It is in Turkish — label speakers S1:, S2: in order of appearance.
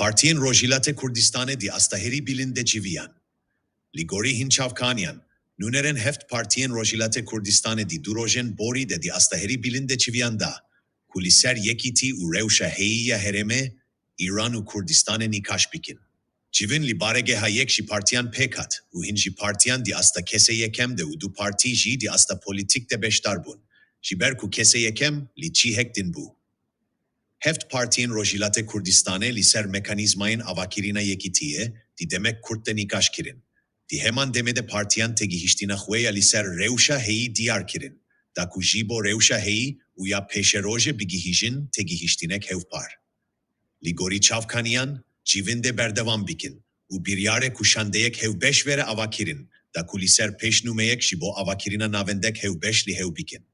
S1: Partiyen Rojilate Kurdistane di Astaheri bilinde civiyan. Ligori Hinçavkanyan, Nuneren heft Partiyen Rojilate Kurdistane di Durojen Bori de di Astaheri bilinde civiyanda. Kuliser yekiti u revşa heyiya hereme, İran u Kurdistane nikaş bikin. Civin li baregeha yekşi partiyan pekat, u hinji partiyan di asta kese yekem de u du parti ji di asta politik de beştar bun. Jiber ku kese yekem li çihek din bu. Heft partiyen Rojilate Kurdistane li ser mekanizmayın avakirina yekitiye, di demek Kurt'te nikaş kirin. Di heman demede partiyan tegi hiştina xweya li ser revşa heyi diyar kirin. Da ku jibo revşa heyi u ya peşeroje bigihijin tegi hiştinek hevpar. Ligori Çavkaniyan, civinde berdevam bikin. U biryare kuşandeyek hevbeş vere avakirin. Da kuliser peş numeyek jibo avakirina navendek hevbeş li hevbikin.